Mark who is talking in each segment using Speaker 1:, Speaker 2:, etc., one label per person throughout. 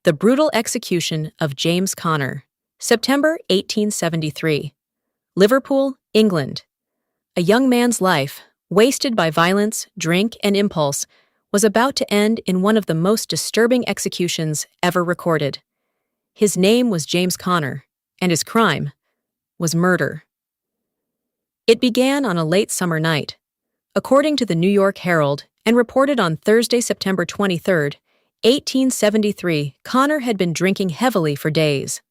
Speaker 1: The brutal execution of James Connor, September 1873. Liverpool, England. A young man's life, wasted by violence, drink, and impulse, was about to end in one of the most disturbing executions ever recorded. His name was James Connor, and his crime was murder. It began on a late summer night. According to the New York Herald, and reported on Thursday, September 23, 1873, Connor had been drinking heavily for days.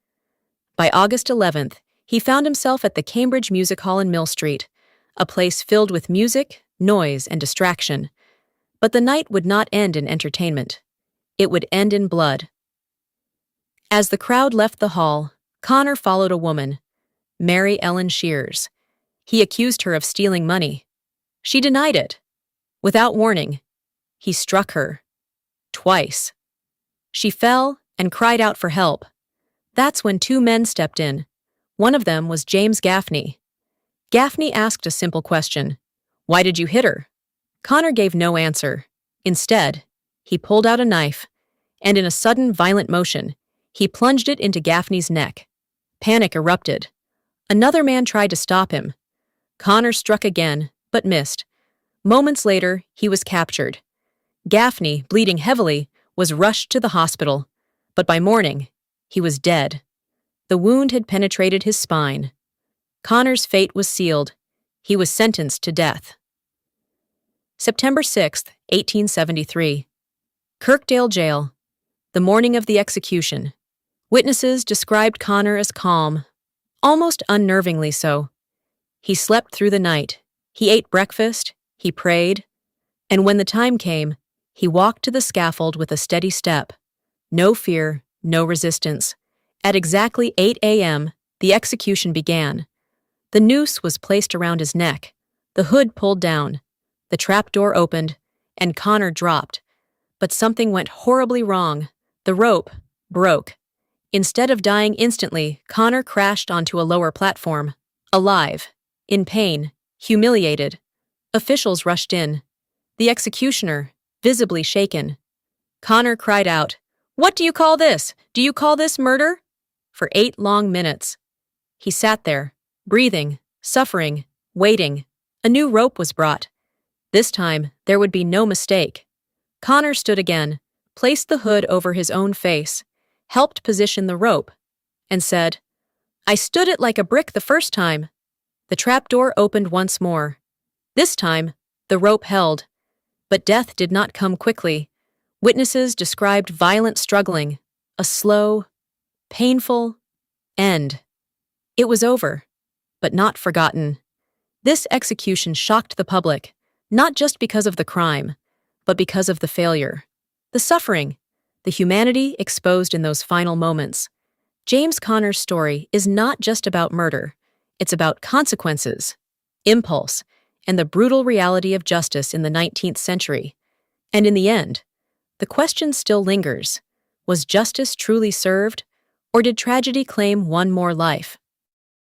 Speaker 1: By August 11th, he found himself at the Cambridge Music Hall in Mill Street, a place filled with music, noise, and distraction. But the night would not end in entertainment. It would end in blood. As the crowd left the hall, Connor followed a woman, Mary Ellen Shears. He accused her of stealing money. She denied it. Without warning, he struck her. Twice. She fell and cried out for help. That's when two men stepped in. One of them was James Gaffney. Gaffney asked a simple question. "Why did you hit her?" Connor gave no answer. Instead, he pulled out a knife, and in a sudden, violent motion, he plunged it into Gaffney's neck. Panic erupted. Another man tried to stop him. Connor struck again, but missed. Moments later, he was captured. Gaffney, bleeding heavily, was rushed to the hospital, but by morning, he was dead. The wound had penetrated his spine. Connor's fate was sealed. He was sentenced to death. September 6, 1873. Kirkdale Jail. The morning of the execution. Witnesses described Connor as calm, almost unnervingly so. He slept through the night. He ate breakfast. He prayed. And when the time came, he walked to the scaffold with a steady step. No fear, no resistance. At exactly 8 a.m., the execution began. The noose was placed around his neck, the hood pulled down, the trapdoor opened, and Connor dropped. But something went horribly wrong. The rope broke. Instead of dying instantly, Connor crashed onto a lower platform, alive, in pain, humiliated. Officials rushed in. The executioner, visibly shaken. Connor cried out, "What do you call this? Do you call this murder?" For 8 long minutes. He sat there, breathing, suffering, waiting. A new rope was brought. This time, there would be no mistake. Connor stood again, placed the hood over his own face, helped position the rope, and said, "I stood it like a brick the first time." The trapdoor opened once more. This time, the rope held. But death did not come quickly. Witnesses described violent struggling, a slow, painful end. It was over, but not forgotten. This execution shocked the public, not just because of the crime, but because of the failure, the suffering, the humanity exposed in those final moments. James Connor's story is not just about murder. It's about consequences, impulse, and the brutal reality of justice in the 19th century. And in the end, the question still lingers. Was justice truly served, or did tragedy claim one more life?